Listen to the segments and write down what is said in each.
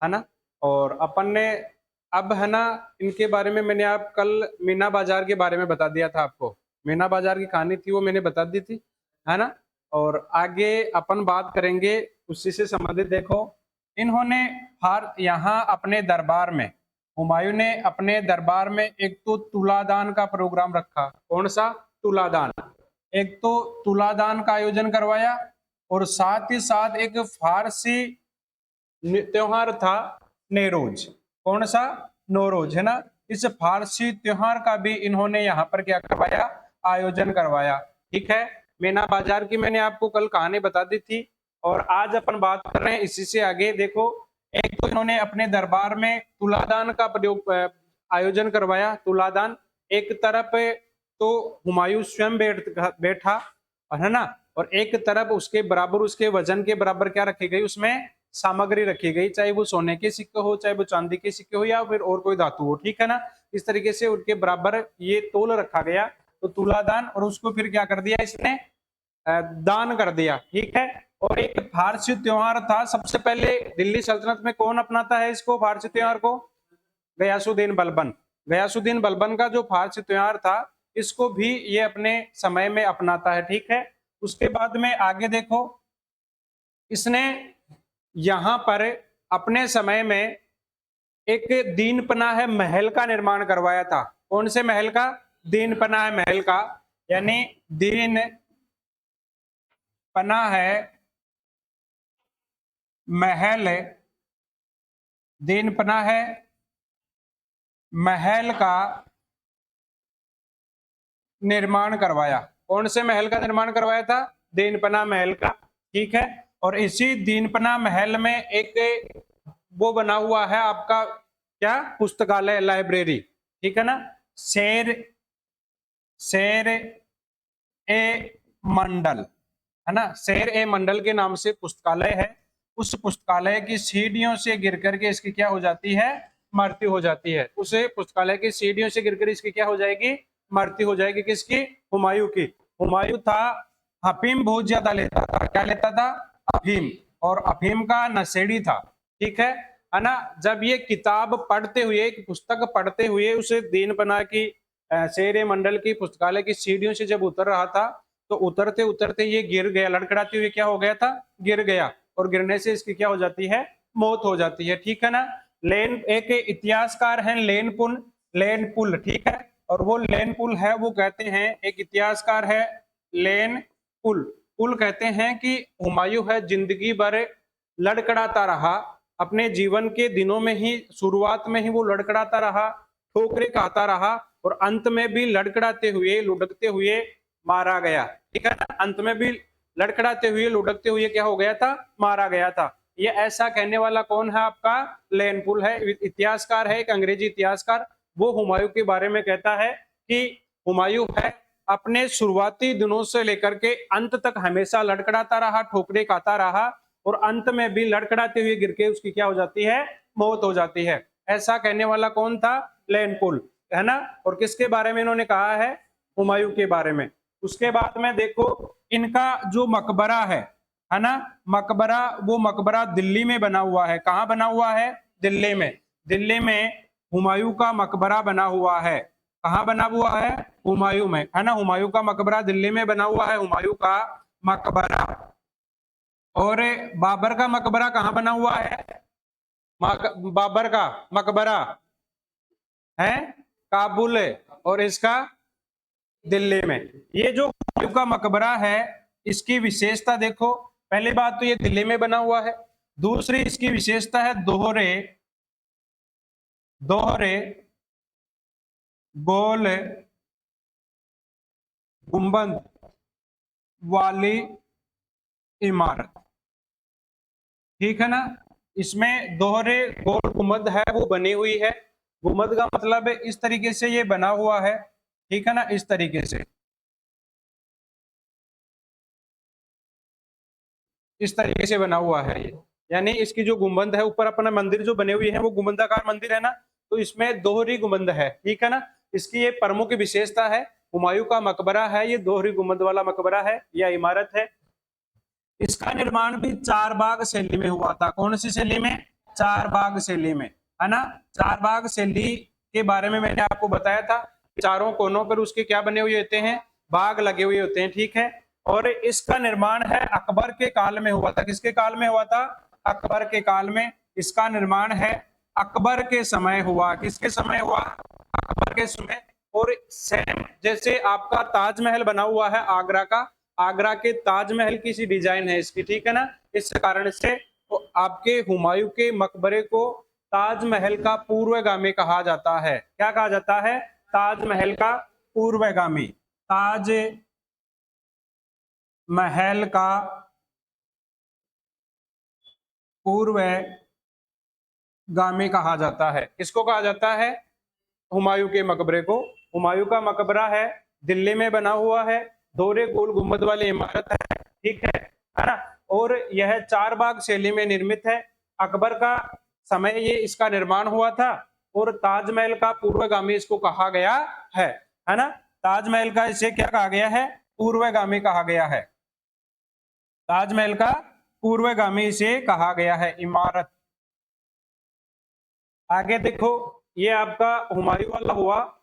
है ना। और अपन ने अब है ना इनके बारे में मैंने आप कल मीना बाजार के बारे में बता दिया था आपको, मीना बाजार की कहानी थी वो मैंने बता दी थी, है ना। और आगे अपन बात करेंगे उसी से संबंधित। देखो इन्होंने हर यहाँ अपने दरबार में, हुमायूं ने अपने दरबार में एक तो तुलादान का प्रोग्राम रखा। कौन सा? तुलादान। एक तो तुलादान का आयोजन करवाया और साथ ही साथ एक फारसी त्योहार था नेरोज। कौन सा? नौरोज, है ना। इस फारसी त्योहार का भी इन्होंने यहाँ पर क्या करवाया? आयोजन करवाया। ठीक है, मीना बाजार की मैंने आपको कल कहानी बता दी थी और आज अपन बात कर रहे हैं इसी से आगे। देखो एक तो इन्होंने अपने दरबार में तुलादान का प्रयोग आयोजन करवाया। तुलादान एक तरफ तो हुमायूं स्वयं बैठा, है ना, और एक तरफ उसके बराबर, उसके वजन के बराबर क्या रखी गई? उसमें सामग्री रखी गई, चाहे वो सोने के सिक्के हो, चाहे वो चांदी के सिक्के हो, या फिर और कोई धातु हो। ठीक है ना, इस तरीके से उनके बराबर ये तोल रखा गया, तो तुलादान। और उसको फिर क्या कर दिया इसने? दान कर दिया। ठीक है। और एक फारसी त्योहार था, सबसे पहले दिल्ली सल्तनत में कौन अपनाता है इसको, फारसी त्योहार को? गयासुद्दीन बलबन। गयासुद्दीन बलबन का जो फारसी त्योहार था, इसको भी ये अपने समय में अपनाता है। ठीक है। उसके बाद में आगे देखो, इसने यहां पर अपने समय में एक दीन पनाह महल का निर्माण करवाया था। कौन से महल का? दीन पनाह महल का, यानी दीन पनाह महल, दीन पनाह महल का निर्माण करवाया। कौन से महल का निर्माण करवाया था? दीनपना महल का। ठीक है। और इसी दीनपना महल में एक वो बना हुआ है आपका क्या? पुस्तकालय, लाइब्रेरी। ठीक है ना। शेर ए मंडल, है ना, शेर ए मंडल के नाम से पुस्तकालय है। उस पुस्तकालय की सीढ़ियों से गिर करके इसकी क्या हो जाती है? मृत्यु हो जाती है। उस पुस्तकालय की सीढ़ियों से गिरकर इसकी क्या हो जाएगी? मृत्यु हो जाएगी। किसकी? हुमायूं की। हुमायूं था अफीम बहुत ज्यादा लेता था। क्या लेता था? अफीम। और अफीम का नशेड़ी था। ठीक है ना। जब ये किताब पढ़ते हुए, एक पुस्तक पढ़ते हुए उस दीनपना की शेर ए मंडल की पुस्तकालय की सीढ़ियों से जब उतर रहा था, तो उतरते उतरते ये गिर गया, लड़खड़ाते हुए क्या हो गया था? गिर गया। और गिरने से इसकी क्या हो जाती है? मौत हो जाती है। ठीक है ना। लेन एक इतिहासकार हैं लेनपुल, लेनपुल। ठीक है। और वो लेनपुल है, वो कहते हैं, एक इतिहासकार है लेनपुल, पुल कहते हैं कि हुमायूं है जिंदगी भर लड़खड़ाता रहा। अपने जीवन के दिनों में ही, शुरुआत में ही वो लड़खड़ाता रहा, ठोकरे खाता रहा, और अंत में भी लड़खड़ाते हुए, लुढ़कते हुए मारा गया। ठीक है ना। अंत में भी लड़खड़ाते हुए, लुढ़कते हुए क्या हो गया था? मारा गया था। ये ऐसा कहने वाला कौन है? आपका लेनपुल है, इतिहासकार है, एक अंग्रेजी इतिहासकार। वो हुमायूं के बारे में कहता है कि हुमायूं है अपने शुरुआती दिनों से लेकर के अंत तक हमेशा लड़खड़ाता रहा, ठोकरे खाता रहा, और अंत में भी लड़खड़ाते हुए गिर के उसकी क्या हो जाती है? मौत हो जाती है। ऐसा कहने वाला कौन था? लेनपुल, है ना। और किसके बारे में इन्होंने कहा है? हुमायूं के बारे में। उसके बाद में देखो इनका जो मकबरा है ना, मकबरा, वो मकबरा दिल्ली में बना हुआ है। कहाँ बना हुआ है? दिल्ली में। दिल्ली में हुमायूं का मकबरा बना हुआ है। कहाँ बना हुआ है? हुमायूं में, है ना। हुमायूं का मकबरा दिल्ली में बना हुआ है, हुमायूं का मकबरा। और बाबर का मकबरा कहाँ बना हुआ है? बाबर का मकबरा है काबुल, और इसका दिल्ली में। ये जो हुमायूं का मकबरा है, इसकी विशेषता देखो, पहली बात तो ये दिल्ली में बना हुआ है। दूसरी इसकी विशेषता है दोहरे दोहरे गोल गुंबद वाली इमारत। ठीक है ना। इसमें दोहरे गोल गुंबद है वो बनी हुई है। गुंबद का मतलब है इस तरीके से ये बना हुआ है। ठीक है ना, इस तरीके से, इस तरीके से बना हुआ है ये। यानी इसकी जो गुंबद है, ऊपर अपना मंदिर जो बने हुए हैं वो गुंबदाकार मंदिर है ना, तो इसमें दोहरी गुंबद है। ठीक है ना। इसकी ये प्रमुख विशेषता है। हुमायूं का मकबरा है, ये दोहरी गुंबद वाला मकबरा है या इमारत है। इसका निर्माण भी चार बाग शैली में हुआ था। कौन सी शैली में? चारबाग शैली में, है ना। चारबाग शैली के बारे में मैंने आपको बताया था, चारों कोनों पर उसके क्या बने हुए होते हैं, बाग लगे हुए होते हैं, ठीक है। और इसका निर्माण है अकबर के काल में हुआ था। किसके काल में हुआ था? अकबर के काल में इसका निर्माण है, अकबर के समय हुआ। किसके समय हुआ? अकबर के समय। और सेम जैसे आपका ताजमहल बना हुआ है आगरा का, आगरा के ताजमहल की सी डिजाइन है इसकी, ठीक है ना। इस कारण से तो आपके हुमायूं के मकबरे को ताजमहल का पूर्वगामी कहा जाता है। क्या कहा जाता है? ताजमहल का पूर्वगामी। ताज महल का पूर्वगामी कहा जाता है। किसको कहा जाता है? हुमायूं के मकबरे को। हुमायूं का मकबरा है, दिल्ली में बना हुआ है, दोहरे गोल गुंबद वाली इमारत है, ठीक है ना। और यह चारबाग शैली में निर्मित है। अकबर का समय ये इसका निर्माण हुआ था और ताजमहल का पूर्वगामी इसको कहा गया है ना। ताजमहल का इसे क्या कहा गया है? पूर्वगामी कहा गया है। ताजमहल का पूर्वगामी इसे कहा गया है इमारत। आगे देखो, ये आपका हुमायूं वाला हुआ।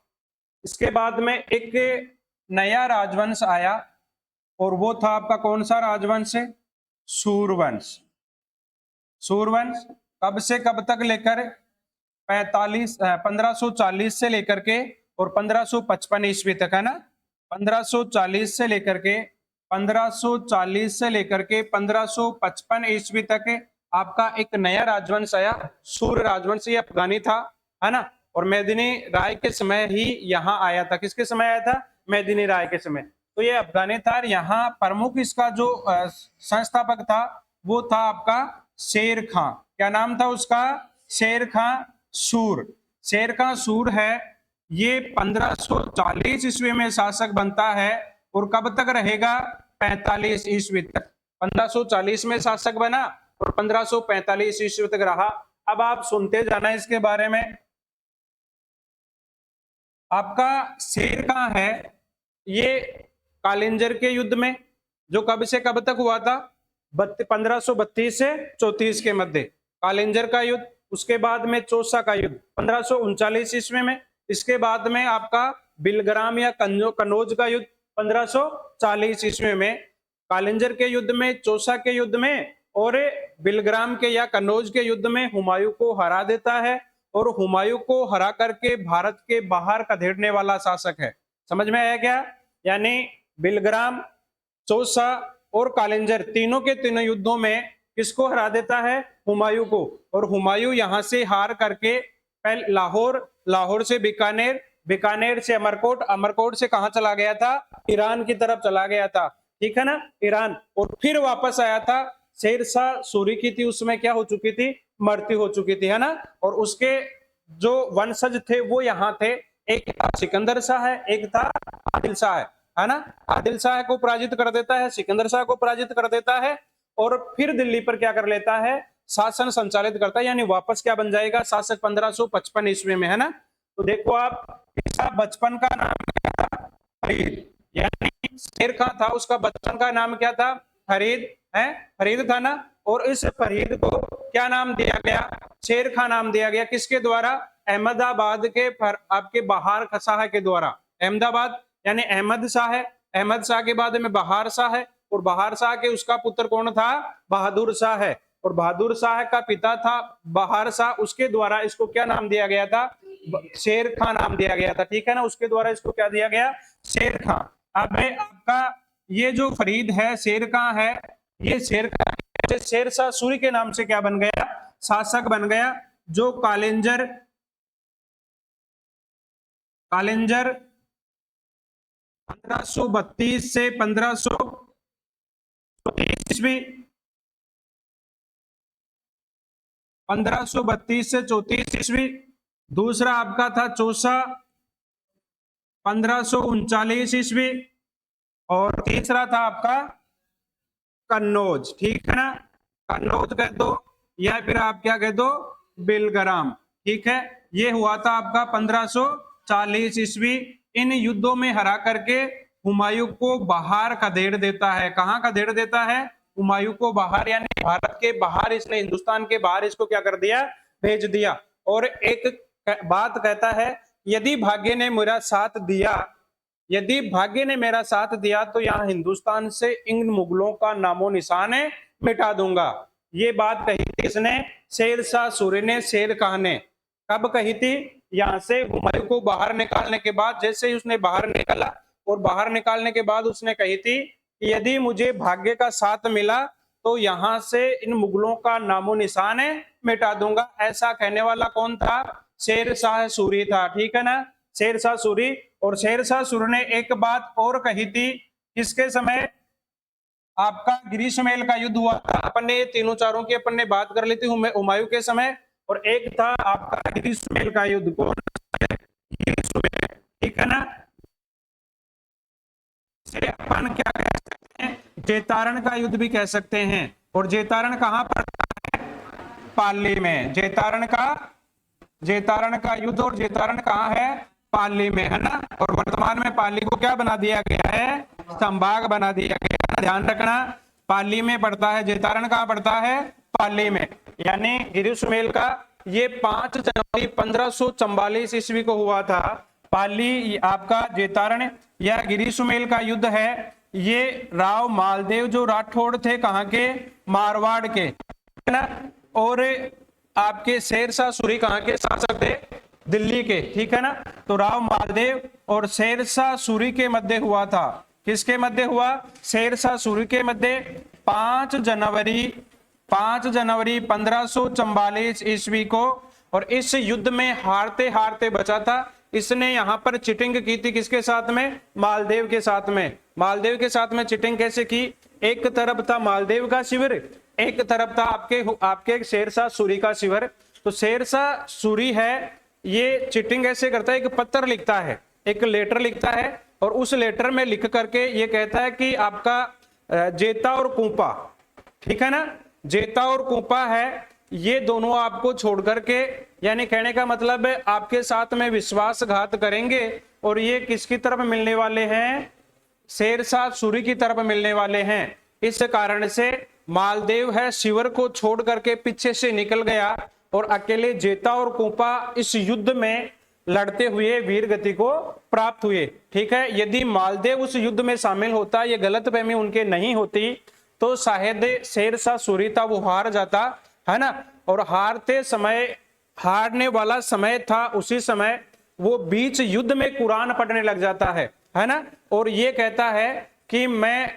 इसके बाद में एक नया राजवंश आया और वो था आपका कौन सा राजवंश? सूरवंश। सूरवंश कब से कब तक लेकर? 1540 से लेकर के और 1555 ईस्वी तक, है ना। 1540 से लेकर के 1555 ईस्वी तक आपका एक नया राजवंश आया, सूर राजवंश। ये अफगानी था, है ना। और मेदिनी राय के समय ही यहाँ आया था। किसके समय आया था? मेदिनी राय के समय। तो ये अफगानी था। यहाँ प्रमुख इसका जो संस्थापक था वो था आपका शेर खां। क्या नाम था उसका? शेर खां सूर। शेर खां सूर है, ये 1540 ईस्वी में शासक बनता है और कब तक रहेगा? 45 ईस्वी तक। 1540 में शासक बना और 1545 ईस्वी तक रहा। अब आप सुनते जाना इसके बारे में। आपका शेर खां है, ये कालिंजर के युद्ध में, जो कब से कब तक हुआ था? 1532 से 34 के मध्य कालिंजर का युद्ध। उसके बाद में चौसा का युद्ध 1539 ईस्वी में। इसके बाद में आपका बिलग्राम या कन्नौज का युद्ध 1540 ईस्वी में। कालिंजर के युद्ध में, चौसा के युद्ध में और बिलग्राम के या कन्नौज के युद्ध में हुमायूं को हरा देता है और हुमायूं को हरा करके भारत के बाहर खदेड़ने वाला शासक है। समझ में आया क्या? यानी बिलग्राम, चौसा और कालिंजर तीनों के तीनों युद्धों में किसको हरा देता है? हुमायूं को। और हुमायूं यहां से हार करके पहले लाहौर, लाहौर से बीकानेर, बीकानेर से अमरकोट, अमरकोट से कहां चला गया था? ईरान की तरफ चला गया था, ठीक है ना, ईरान। और फिर वापस आया था। शेरशाह सूरी की थी उसमें क्या हो चुकी थी? मृत्यु हो चुकी थी, है ना। और उसके जो वंशज थे वो यहाँ थे, एक था सिकंदर शाह है, एक था आदिल शाह है ना। आदिल शाह को पराजित कर देता है, सिकंदर शाह को पराजित कर देता है और फिर दिल्ली पर क्या कर लेता है? शासन संचालित करता है, यानी वापस क्या बन जाएगा? शासक 1555 ईस्वी में, है ना। तो देखो आप, इसका बचपन का नाम क्या था? फरीद। यानी शेर खां था, उसका बचपन का नाम क्या था? फरीद है, फरीद था ना। और इस फरीद को क्या नाम दिया गया? शेर खां नाम दिया गया। किसके द्वारा? अहमदाबाद के आपके बहार शाह के द्वारा। अहमदाबाद यानी अहमद शाह है, अहमद शाह के बाद में बहार शाह है और बहार शाह के उसका पुत्र कौन था? बहादुर शाह है। और बहादुर शाह का पिता था बहार शाह, उसके द्वारा इसको क्या नाम दिया गया था? शेर खां नाम दिया गया था, ठीक है ना। उसके द्वारा इसको क्या दिया गया? शेर खां। अब आपका ये जो फरीद है, शेर खां है, ये शेर खां शेरशाह सूरी के नाम से क्या बन गया? शासक बन गया। जो कालिंजर 1532 से 1532 से 34 ईस्वी। दूसरा आपका था चौसा 1539 ईस्वी और तीसरा था आपका कन्नौज, ठीक है ना। कन्नौज कह दो या फिर आप क्या कह दो? बिलग्राम, ठीक है। ये हुआ था आपका 1540 ईस्वी। इन युद्धों में हरा करके हुमायूं को बाहर खदेड़ देता है। कहां खदेड़ देता है? हुमायूं को बाहर यानी भारत के बाहर, इसने हिंदुस्तान के बाहर इसको क्या कर दिया, भेज दिया। और एक बात कहता है, यदि भाग्य ने मेरा साथ दिया, यदि भाग्य ने मेरा साथ दिया तो यहाँ हिंदुस्तान से इन मुगलों का नामो निशान मिटा दूंगा। ये बात कही थी इसने शेर शाह सूरी ने, शेर खां ने। कब कही थी? यहाँ से हुमायूं को बाहर निकालने के बाद, जैसे ही उसने बाहर निकाला और बाहर निकालने के बाद उसने कही थी कि यदि मुझे भाग्य का साथ मिला तो यहाँ से इन मुगलों का नामो निशान मिटा दूंगा। ऐसा कहने वाला कौन था? शेर शाह सूरी था, ठीक है ना, शेर शाह सूरी। और शेर शाह सूरी ने एक बात और कही थी, किसके समय? आपका ग्रीष्मेल का युद्ध हुआ था। अपन ने तीनों चारों की अपन ने बात कर ली थी हुमायूं के समय, और एक था आपका ग्रीष्मेल का युद्ध। कौन? ठीक है ना। अपन क्या कह सकते हैं? जेतारण का युद्ध भी कह सकते हैं। और जेतारण कहां पर? पाली में। जेतारण का युद्ध और जेतारण कहाँ है? पाली में, है ना। और वर्तमान में पाली को क्या बना दिया गया है? संभाग बना दिया गया है। ध्यान रखना, पाली में पड़ता है। जेतारण कहाँ पड़ता है? पाली में। यानी गिरिशमेल का ये 5 जनवरी 1544 ईस्वी को हुआ था। पाली आपका जेतारण या गिरिशमेल का युद्ध है। ये राव मालदेव जो राठौड़ थे, कहाँ के? मारवाड़ के, है ना। और आपके शेर शाह सूरी कहाँ के शासक थे? दिल्ली के, ठीक है ना। तो राव मालदेव और शेर शाह सूरी के मध्य हुआ था। किसके मध्य हुआ? शेर शाह सूरी के मध्य 5 जनवरी 1544 ईस्वी को। और इस युद्ध में हारते हारते बचा था। इसने यहां पर चिटिंग की थी, किसके साथ में? मालदेव के साथ में। मालदेव के साथ में चिटिंग कैसे की? एक तरफ था मालदेव का शिविर, एक तरफ था आपके शेर शाह सूरी का शिविर। तो शेर शाह सूरी है, ये चिटिंग ऐसे करता है, एक पत्र लिखता है, एक लेटर लिखता है, और उस लेटर में लिख करके ये कहता है कि आपका जेता और कुंपा, ठीक है ना, जेता और कुंपा है, ये दोनों आपको छोड़ करके, यानी कहने का मतलब है आपके साथ में विश्वासघात करेंगे। और ये किसकी तरफ मिलने वाले हैं? शेर शाह सूरी की तरफ मिलने वाले हैं। इस कारण से मालदेव है शिविर को छोड़ करके पीछे से निकल गया और अकेले जेता और कुंपा इस युद्ध में लड़ते हुए वीर गति को प्राप्त हुए। ठीक है, यदि मालदेव उस युद्ध में शामिल होता, ये गलतफहमी उनके नहीं होती, तो शायद शेर शाह सूरी था वो हार जाता, है ना। और हारते समय, हारने वाला समय था उसी समय वो बीच युद्ध में कुरान पढ़ने लग जाता है ना। और ये कहता है कि मैं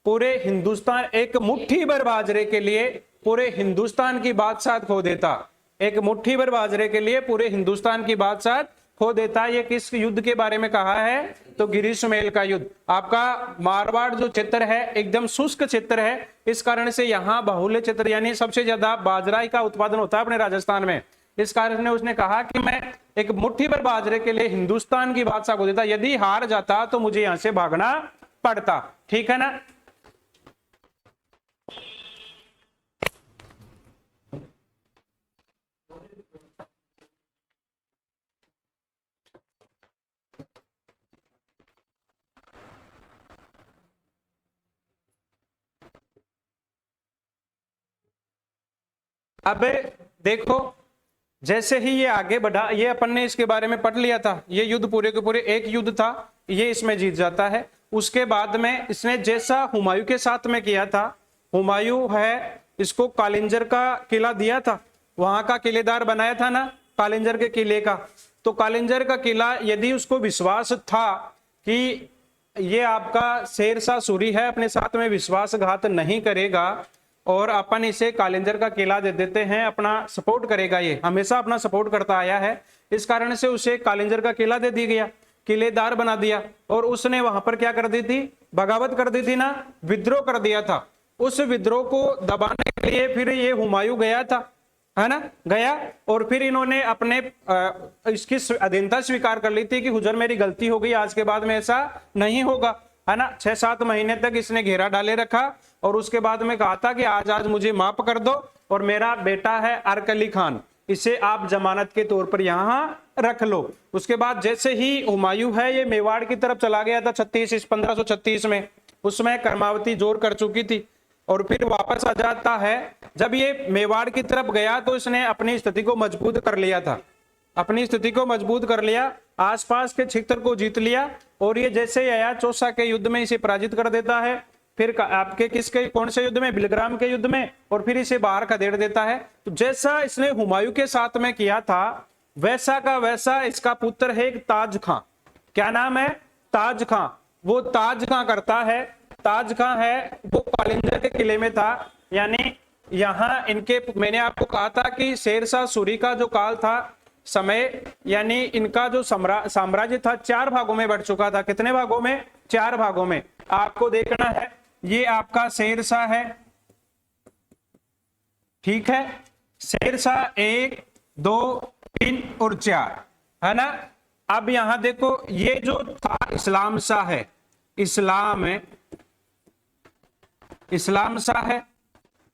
पूरे हिंदुस्तान, एक मुट्ठी भर बाजरे के लिए पूरे हिंदुस्तान की बादशाह खो देता, एक मुट्ठी भर बाजरे के लिए पूरे हिंदुस्तान की बादशाह खो देता। ये किस युद्ध के बारे में कहा है? तो गिरिशमेल का युद्ध। आपका मारवाड़ जो क्षेत्र है एकदम शुष्क क्षेत्र है, इस कारण से यहाँ बाहुल्य क्षेत्र यानी सबसे ज्यादा बाजरा का उत्पादन होता है अपने राजस्थान में। इस कारण से उसने कहा कि मैं एक मुट्ठी भर बाजरे के लिए हिंदुस्तान की बादशाह खो देता, यदि हार जाता तो मुझे यहां से भागना पड़ता। ठीक है ना। अब देखो, जैसे ही ये आगे बढ़ा, ये अपन ने इसके बारे में पढ़ लिया था, ये युद्ध पूरे के पूरे एक युद्ध था, ये इसमें जीत जाता है। उसके बाद में इसने जैसा हुमायूं के साथ में किया था, हुमायूं है इसको कालिंजर का किला दिया था, वहां का किलेदार बनाया था ना कालिंजर के किले का। तो कालिंजर का किला यदि उसको विश्वास था कि ये आपका शेर शाह सूरी है, अपने साथ में विश्वासघात नहीं करेगा और अपन इसे कालिंजर का किला दे देते हैं, अपना सपोर्ट करेगा, ये हमेशा अपना सपोर्ट करता आया है, इस कारण से उसे कालिंजर का किला दे दिया गया, किलेदार बना दिया। और उसने वहां पर क्या कर दी थी? बगावत कर दी थी ना, विद्रोह कर दिया था। उस विद्रोह को दबाने के लिए फिर ये हुमायूं गया था, है ना, गया, और फिर इन्होंने अपने इसकी अधीनता स्वीकार कर ली थी कि हुजूर मेरी गलती हो गई, आज के बाद में ऐसा नहीं होगा, है ना। 6-7 महीने तक इसने घेरा डाले रखा और उसके बाद में कहा था कि आज मुझे माफ कर दो और मेरा बेटा है अर्क अली खान, इसे आप जमानत के तौर पर यहां रख लो। उसके बाद जैसे ही हुमायूं है ये मेवाड़ की तरफ चला गया था 1536 में, उसमें कर्मावती जोर कर चुकी थी, और फिर वापस आ जाता है। जब ये मेवाड़ की तरफ गया तो इसने अपनी स्थिति को मजबूत कर लिया था, अपनी स्थिति को मजबूत कर लिया, आसपास के क्षेत्र को जीत लिया, और ये जैसे ही आया चौसा के युद्ध में इसे पराजित कर देता है। फिर आपके किसके कौन से युद्ध में, बिलग्राम के युद्ध में, और फिर इसे बाहर खदेड़ देता है। तो जैसा इसने हुमायूं के साथ में किया था वैसा का वैसा इसका पुत्र है एक ताज खां। क्या नाम है? ताज खां। वो ताज खां करता है, ताज खां है वो कालिंजर के किले में था। यानी यहाँ इनके, मैंने आपको कहा था कि शेरशाह सूरी का जो काल था, समय, यानी इनका जो साम्राज्य था 4 भागों में बढ़ चुका था। कितने भागों में? 4 भागों में। आपको देखना है ये आपका शेरशाह है, ठीक है, शेरशाह 1 2 3 और 4, है ना। अब यहां देखो ये जो था इस्लाम शाह है, इस्लाम शाह है,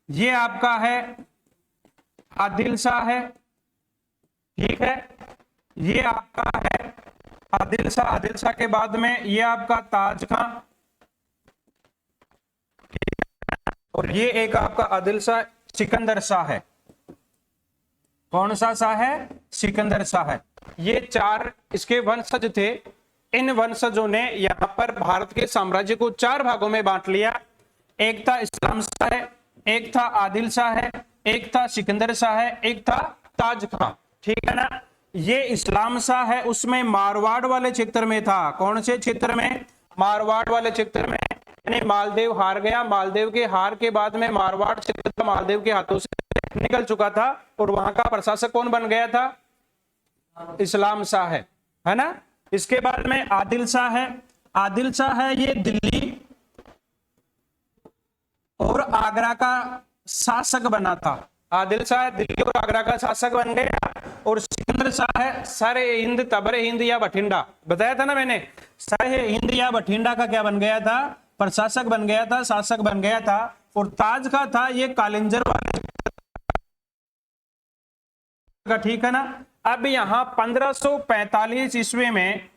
ये आपका है आदिल शाह है, ठीक है, ये आपका है आदिल शाह। आदिल शाह के बाद में ये आपका ताज खां, और ये एक आपका आदिल शाह सिकंदर शाह है। कौन सा शाह है? सिकंदर शाह है। ये 4 इसके वंशज थे। इन वंशजों ने यहाँ पर भारत के साम्राज्य को 4 भागों में बांट लिया। एक था इस्लाम शाह है, एक था आदिल शाह है, एक था सिकंदर शाह है, एक था ताज खां, ठीक है ना। ये इस्लाम शाह है, उसमें मारवाड़ वाले क्षेत्र में था। कौन से क्षेत्र में? मारवाड़ वाले क्षेत्र में। यानी मालदेव हार गया, मालदेव के हार के बाद में मारवाड़ क्षेत्र मालदेव के हाथों से निकल चुका था, और वहां का प्रशासक कौन बन गया था? इस्लाम शाह है ना। इसके बाद में आदिल शाह है। आदिल शाह है ये दिल्ली और आगरा का शासक बना था। आदिल शाह दिल्ली और आगरा का शासक बन गया। और सिकंदर शाह है सर हिंद, तबर हिंद या बठिंडा, बताया था ना मैंने, सर हिंद या बठिंडा का क्या बन गया था? प्रशासक बन गया था, शासक बन गया था। और ताज का था ये कालिंजर वाले का, ठीक है ना। अब यहां 1545 ईस्वी में,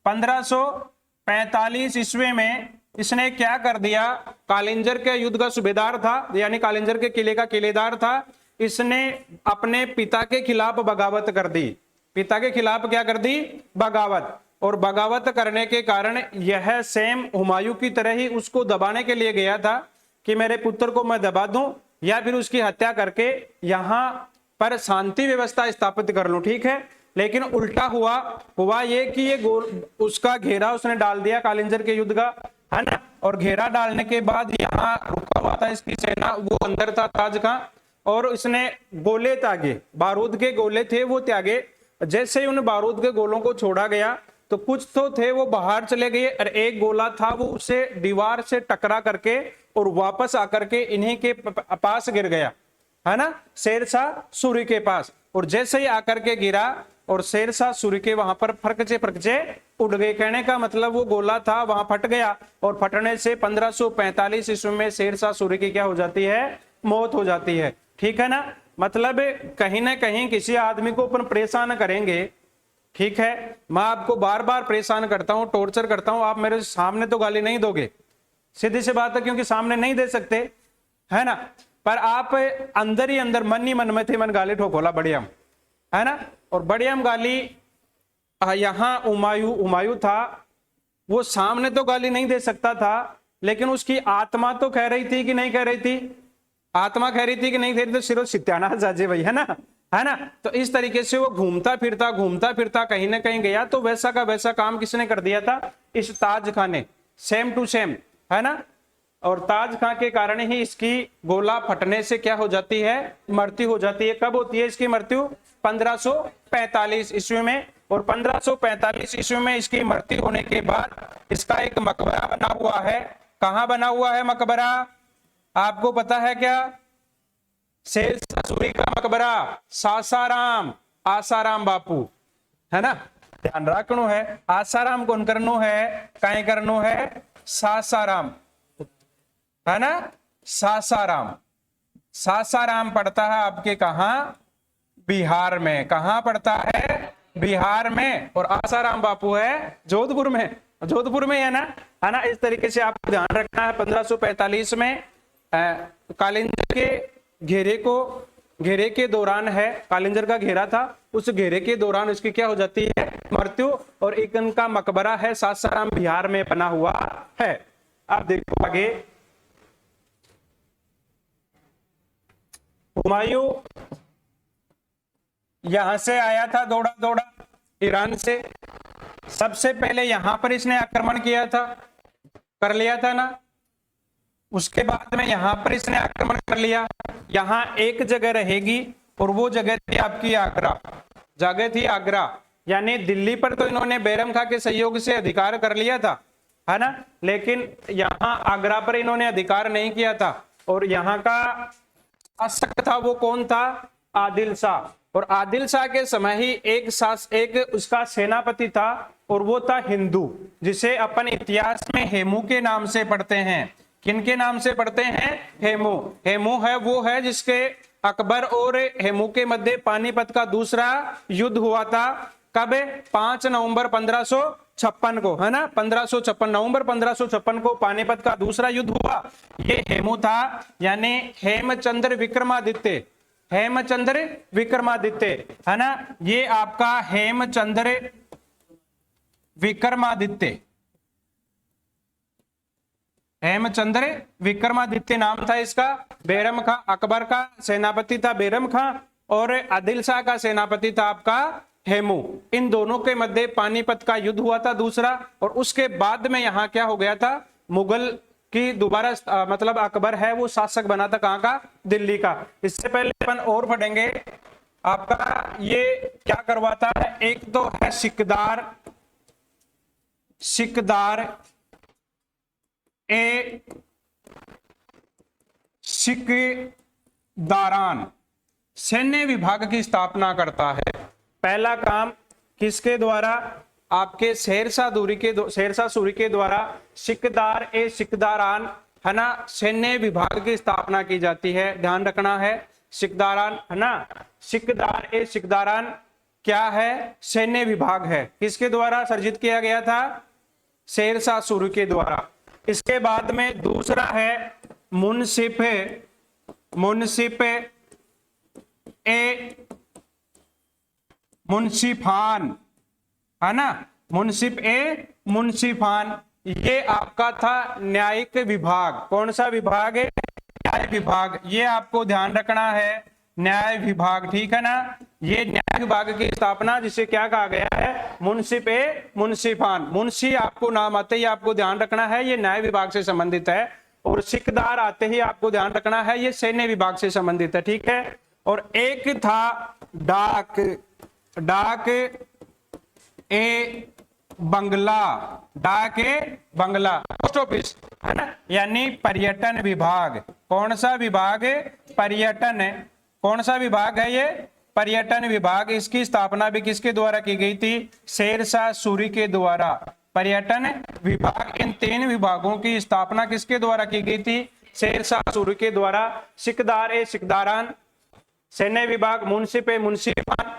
1545 ईस्वी में इसने क्या कर दिया? कालिंजर के युद्ध का सूबेदार था, यानी कालिंजर के किले का किलेदार था। इसने अपने पिता के खिलाफ बगावत कर दी। पिता के खिलाफ क्या कर दी? बगावत। और बगावत करने के कारण यह सेम हुमायूं की तरह ही उसको दबाने के लिए गया था कि मेरे पुत्र को मैं दबा दूं या फिर उसकी हत्या करके यहां पर शांति व्यवस्था स्थापित कर लूं, ठीक है। लेकिन उल्टा हुआ ये कि ये उसका घेरा उसने डाल दिया कालिंजर के युद्ध का, है ना। और घेरा डालने के बाद यहाँ रुका हुआ था इसकी सेना, वो अंदर था ताज खां, और इसने गोले त्यागे, बारूद के गोले थे वो त्यागे। जैसे ही उन बारूद के गोलों को छोड़ा गया तो कुछ तो थे वो बाहर चले गए, और एक गोला था वो उसे दीवार से टकरा करके और वापस आकर के इन्हीं के पास गिर गया, है ना, शेरशाह सूरी के पास। और जैसे ही आकर के गिरा और शेरशाह सूरी के वहां पर फरकचे उड़ गए। कहने का मतलब वो गोला था वहां फट गया, और फटने से 1545 ईस्वी में शेरशाह सूरी की क्या हो जाती है? मौत हो जाती है, ठीक है ना। मतलब कहीं ना कहीं किसी आदमी को अपन परेशान करेंगे, ठीक है, मैं आपको बार बार परेशान करता हूं, टॉर्चर करता हूं, आप मेरे सामने तो गाली नहीं दोगे, सीधी सी बात है, क्योंकि सामने नहीं दे सकते, है ना। पर आप अंदर ही अंदर मन ही मन में थे मन गाली ठोकोला बढ़िया, है ना। और बढ़िया गाली यहां हुमायूं था, वो सामने तो गाली नहीं दे सकता था, लेकिन उसकी आत्मा तो कह रही थी कि नहीं कह रही थी? आत्मा कह रही थी कि नहीं कह रही? तो सिर्फ सित्याना जाजे भाई, है ना। तो इस तरीके से वो घूमता फिरता कहीं ना कहीं गया, तो वैसा का वैसा काम किसने कर दिया था? इस ताज खां ने, सेम टू सेम, है ना। और ताज खां के कारण ही इसकी गोला फटने से क्या हो जाती है? मृत्यु हो जाती है। कब होती है इसकी मृत्यु? 1545 ईस्वी में। और 1545 ईस्वी में इसकी मृत्यु होने के बाद इसका एक मकबरा बना हुआ है। कहां बना हुआ है मकबरा? आपको पता है क्या? शेरशाह सूरी का मकबरा सासाराम, आसाराम बापू, है ना, ध्यान रखनो है। आसाराम कौन करनो है? कहीं करनो है? सासाराम, है ना। सासाराम पड़ता है आपके कहां? बिहार में। कहां पड़ता है? बिहार में। और आसाराम बापू है जोधपुर में, है ना, है ना। इस तरीके से आपको ध्यान रखना है। 1545 में कालिंजर के घेरे के दौरान है, कालिंजर का घेरा था, उस घेरे के दौरान इसकी क्या हो जाती है, मृत्यु। और एक इनका मकबरा है सासाराम बिहार में बना हुआ है। अब देखो आगे, हुमायूं यहां से आया था दौड़ा दौड़ा ईरान से, सबसे पहले यहां पर इसने आक्रमण किया था, कर लिया था ना। उसके बाद में यहां पर इसने आक्रमण कर लिया, यहां एक जगह रहेगी और वो जगह थी आपकी आगरा, जगह थी आगरा। यानी दिल्ली पर तो इन्होंने बैरम खां के सहयोग से अधिकार कर लिया था, है ना, लेकिन यहां आगरा पर इन्होंने अधिकार नहीं किया था। और यहाँ का शासक था वो कौन था, आदिल शाह। और आदिल शाह के समय ही एक उसका सेनापति था और वो था हिंदू, जिसे अपन इतिहास में हेमू के नाम से पढ़ते हैं। किनके नाम से पढ़ते हैं, हेमू। हेमू है वो है जिसके अकबर और हेमू के मध्य पानीपत का दूसरा युद्ध हुआ था। कब, 5 नवंबर 1556 को, है ना, 1556 नवंबर 1556 को पानीपत का दूसरा युद्ध हुआ। ये हेमू था, यानी हेमचंद्र विक्रमादित्य, हेमचंद्र विक्रमादित्य, है ना, ये आपका हेमचंद्र विक्रमादित्य, हेमचंद्र विक्रमादित्य नाम था इसका। बैरम खां, अकबर का सेनापति था बैरम खां और आदिल शाह का सेनापति था आपका हेमू। इन दोनों के मध्य पानीपत का युद्ध हुआ था दूसरा। और उसके बाद में यहाँ क्या हो गया था, मुगल कि दोबारा मतलब अकबर है वो शासक बना था, कहां का, दिल्ली का। इससे पहले अपन और पढ़ेंगे आपका ये क्या करवाता है। एक तो है सिकदार, सिकदार ए सिकदारान सैन्य विभाग की स्थापना करता है। पहला काम किसके द्वारा, आपके शेरशाह सूरी के द्वारा सिकदार ए सिकदारान, है ना, सैन्य विभाग की स्थापना की जाती है। ध्यान रखना है, सिकदारान, है ना, सिकदार ए सिकदारान क्या है, सैन्य विभाग है। किसके द्वारा सर्जित किया गया था, शेरशाह सूरी के द्वारा। इसके बाद में दूसरा है मुंसिफ, मुंसिफ ए मुंसिफान, है ना, मुंसिफ ए मुंसिफान। ये आपका था न्यायिक विभाग। कौन सा विभाग है, न्याय विभाग। ये आपको ध्यान रखना है, न्याय विभाग, ठीक है ना। ये न्याय विभाग की स्थापना जिसे क्या कहा गया है, मुंसिफ ए मुंसिफान। मुंशी आपको नाम आते ही आपको ध्यान रखना है ये न्याय विभाग से संबंधित है। और सिकदार आते ही आपको ध्यान रखना है ये सैन्य विभाग से संबंधित है, ठीक है। और एक था डाक, डाक ए बंगला, डाक ए बंगला, पोस्ट ऑफिस, है ना, यानी पर्यटन विभाग। कौन सा विभाग, पर्यटन। कौन सा विभाग है ये, पर्यटन विभाग। इसकी स्थापना भी किसके द्वारा की गई थी, शेरशाह सूरी के द्वारा। पर्यटन विभाग, इन 3 विभागों की स्थापना किसके द्वारा की गई थी, शेरशाह सूरी के द्वारा। सिकदार ए सिकदारान सैन्य विभाग, मुंसिफ ए मुंसिफान,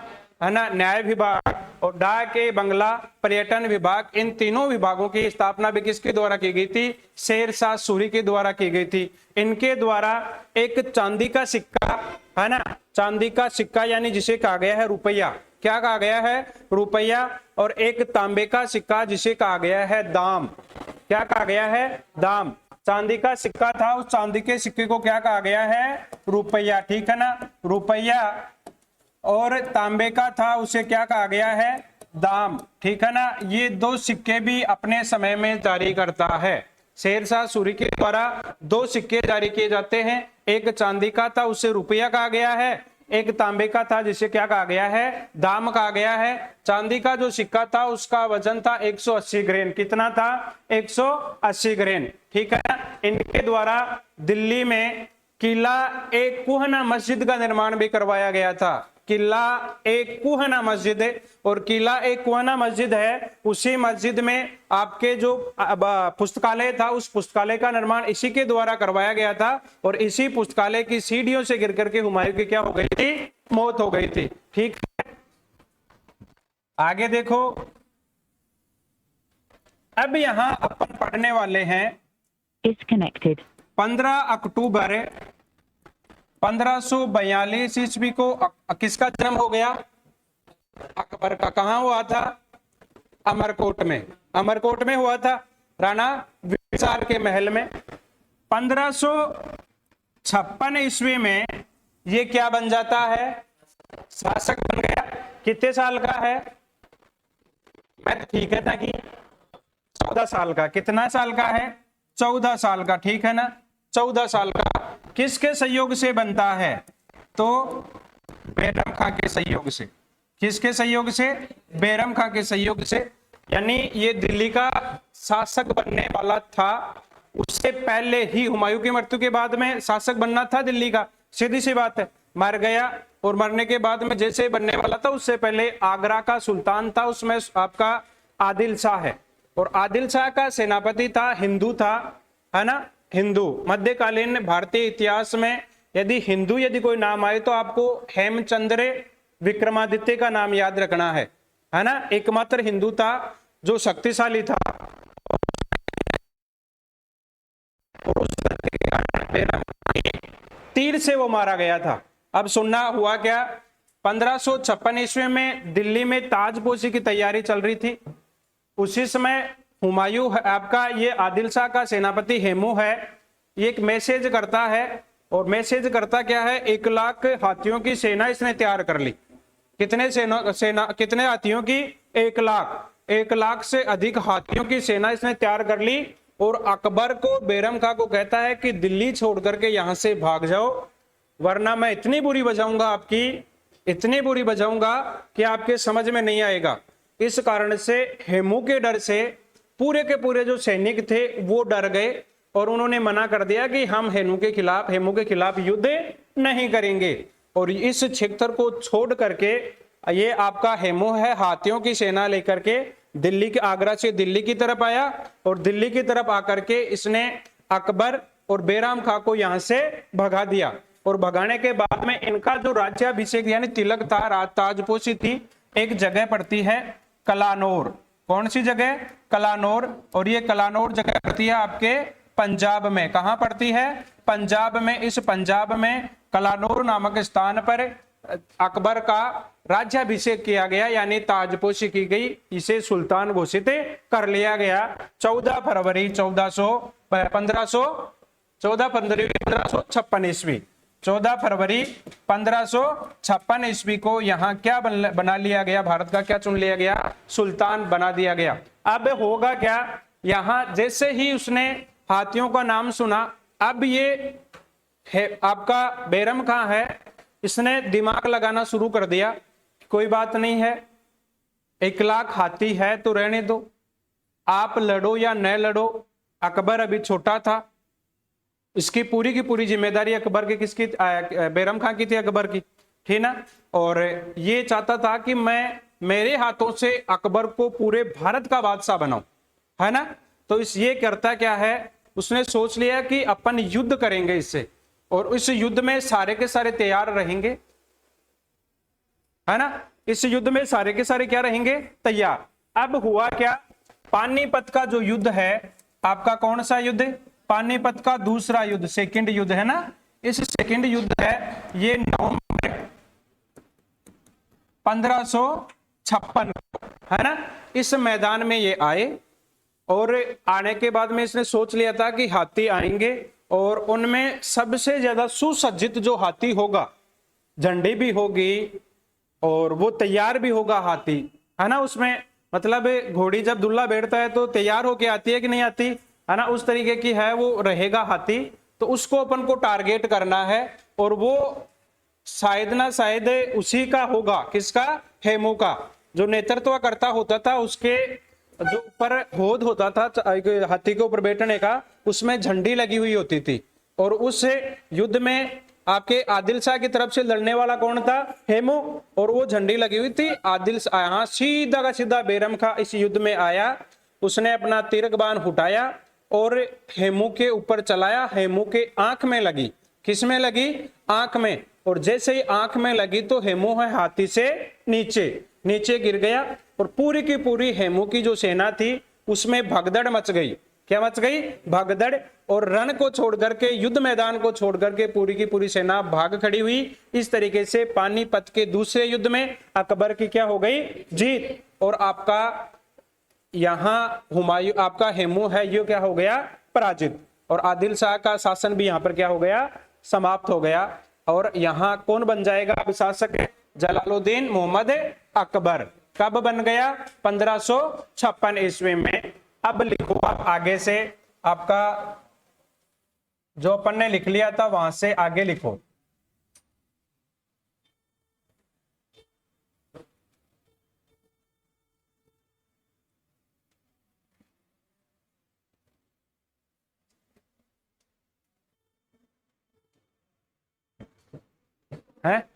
है ना, न्याय विभाग, और डाक ए बंगला पर्यटन विभाग। इन तीनों विभागों की स्थापना भी किसके द्वारा की गई थी, शेरशाह सूरी के द्वारा की गई थी। इनके द्वारा एक चांदी का सिक्का, है ना, चांदी का सिक्का यानी जिसे कहा गया है रुपया, क्या कहा गया है, रुपया। और एक तांबे का सिक्का जिसे कहा गया है दाम, क्या कहा गया है, दाम। चांदी का सिक्का था, उस चांदी के सिक्के को क्या कहा गया है, रुपया, ठीक है ना, रुपया। और तांबे का था उसे क्या कहा गया है, दाम, ठीक है ना। ये 2 सिक्के भी अपने समय में जारी करता है। शेरशाह सूरी के द्वारा 2 सिक्के जारी किए जाते हैं। एक चांदी का था उसे रुपया कहा गया है, एक तांबे का था जिसे क्या कहा गया है, दाम कहा गया है। चांदी का जो सिक्का था उसका वजन था 180 ग्रेन। कितना था, 180 ग्रेन, ठीक है ना। इनके द्वारा दिल्ली में किला एक कुहना मस्जिद का निर्माण भी करवाया गया था। किला एक कुहना मस्जिद है, और किला एक कुहना मस्जिद है, उसी मस्जिद में आपके जो पुस्तकालय था उस पुस्तकालय का निर्माण इसी के द्वारा करवाया गया था। और इसी पुस्तकालय की सीढ़ियों से गिर करके हुमायूं की क्या हो गई थी, मौत हो गई थी, ठीक है। आगे देखो, अब यहां अपन पढ़ने वाले हैं Disconnected. 15 अक्टूबर 1542 ईस्वी को किसका जन्म हो गया? अकबर का। कहां हुआ था? अमरकोट में। अमरकोट में हुआ था, राणा बिंबिसार के महल में। 1556 ईस्वी में ये क्या बन जाता है? शासक बन गया। कितने साल का है? मैं ठीक है था कि 14 साल का। कितना साल का है? 14 साल का, ठीक है ना? 14 साल का। किसके सहयोग से बनता है? तो बैरम खां के सहयोग से। किसके सहयोग से? बैरम खां के सहयोग से। यानी ये दिल्ली का शासक बनने वाला था, उससे पहले ही हुमायूं की मृत्यु के बाद में शासक बनना था दिल्ली का, सीधी सी बात है। मर गया और मरने के बाद में जैसे बनने वाला था उससे पहले आगरा का सुल्तान था, उसमें आपका आदिल शाह है, और आदिल शाह का सेनापति था, हिंदू था, है ना? हिंदू। मध्यकालीन भारतीय इतिहास में यदि कोई नाम आए तो आपको हेमचंद्र विक्रमादित्य का नाम याद रखना है ना? एकमात्र हिंदू था जो शक्तिशाली था, और उस तीर से वो मारा गया था। अब सुनना हुआ क्या? 1556 ईस्वी में दिल्ली में ताजपोशी की तैयारी चल रही थी। उसी समय हुमायूं आपका ये आदिल शाह का सेनापति हेमू है, ये एक मैसेज करता है, और मैसेज करता क्या है? 1 लाख हाथियों की सेना इसने तैयार कर ली। कितने कितने हाथियों की? 1 लाख। 1 लाख से अधिक हाथियों की सेना इसने तैयार कर ली, और अकबर को, बैरम खां को कहता है कि दिल्ली छोड़ करके यहां से भाग जाओ, वरना मैं इतनी बुरी बजाऊंगा आपकी, इतनी बुरी बजाऊंगा कि आपके समझ में नहीं आएगा। इस कारण से हेमू के डर से पूरे के पूरे जो सैनिक थे वो डर गए, और उन्होंने मना कर दिया कि हम हेमू के खिलाफ युद्ध नहीं करेंगे। और इस क्षेत्र को छोड़ करके ये आपका हेमू है, हाथियों की सेना लेकर के दिल्ली के, आगरा से दिल्ली की तरफ आया, और दिल्ली की तरफ आकर के इसने अकबर और बैरम खां को यहां से भगा दिया। और भगाने के बाद में इनका जो राज्याभिषेक यानी तिलक था, ताजपोशी थी, एक जगह पड़ती है कलानौर। कौन सी जगह? कलानौर। और ये कलानौर जगह पड़ती है आपके पंजाब में। कहां पड़ती है? पंजाब में। इस पंजाब में कलानौर नामक स्थान पर अकबर का राज्याभिषेक किया गया, यानी ताजपोशी की गई, इसे सुल्तान घोषित कर लिया गया 14 फरवरी 1556 ईस्वी। 14 फरवरी 1556 ईस्वी को यहाँ क्या बना लिया गया? भारत का क्या चुन लिया गया? सुल्तान बना दिया गया। अब होगा क्या? यहाँ जैसे ही उसने हाथियों का नाम सुना, अब ये है आपका बैरम खां है, इसने दिमाग लगाना शुरू कर दिया, कोई बात नहीं है, 1 लाख हाथी है तो रहने दो, आप लड़ो या न लड़ो। अकबर अभी छोटा था, इसकी पूरी की पूरी जिम्मेदारी अकबर की, किसकी? बैरम खां की थी, अकबर की, ठीक ना? और ये चाहता था कि मैं मेरे हाथों से अकबर को पूरे भारत का बादशाह बनाऊं, है ना? तो ये करता क्या है, उसने सोच लिया कि अपन युद्ध करेंगे इससे, और इस युद्ध में सारे के सारे तैयार रहेंगे, है ना? इस युद्ध में सारे के सारे क्या रहेंगे? तैयार। अब हुआ क्या? पानीपत का जो युद्ध है आपका, कौन सा युद्ध? पानीपत का दूसरा युद्ध, सेकंड युद्ध, है ना? इस सेकंड युद्ध है ये नवंबर 1556, है ना? इस मैदान में ये आए, और आने के बाद में इसने सोच लिया था कि हाथी आएंगे, और उनमें सबसे ज्यादा सुसज्जित जो हाथी होगा, झंडी भी होगी और वो तैयार भी होगा हाथी, है ना? उसमें मतलब घोड़ी जब दुल्ला बैठता है तो तैयार होके आती है कि नहीं आती, है ना? उस तरीके की है वो रहेगा हाथी। तो उसको अपन को टारगेट करना है, और वो शायद ना शायद उसी का होगा, किसका? हेमू का। जो नेतृत्व करता होता था, उसके जो ऊपर होद होता था हाथी के ऊपर बैठने का, उसमें झंडी लगी हुई होती थी, और उस युद्ध में आपके आदिल शाह की तरफ से लड़ने वाला कौन था? हेमू, और वो झंडी लगी हुई थी। आदिल शाह सीधा का सीधा बैरम खां इस युद्ध में आया, उसने अपना तीरक बाण उठाया और हेमू के ऊपर चलाया, हेमू के आंख में लगी। किस में लगी? आंख में। और जैसे ही आंख में लगी तो हेमू है हाथी से नीचे गिर गया, और पूरी की पूरी हेमू की जो सेना थी उसमें भगदड़ मच गई। क्या मच गई? भगदड़। और रण को छोड़ करके, युद्ध मैदान को छोड़ करके पूरी की पूरी सेना भाग खड़ी हुई। इस तरीके से पानीपत के दूसरे युद्ध में अकबर की क्या हो गई? जीत। और आपका यहां हुमायूं, आपका हेमू है, ये क्या हो गया? पराजित। और आदिल शाह का शासन भी यहां पर क्या हो गया? समाप्त हो गया। और यहां कौन बन जाएगा अब शासक? जलालुद्दीन मोहम्मद अकबर। कब बन गया? 1556 ईस्वी में। अब लिखो आप आगे से, आपका जो अपन ने लिख लिया था वहां से आगे लिखो। है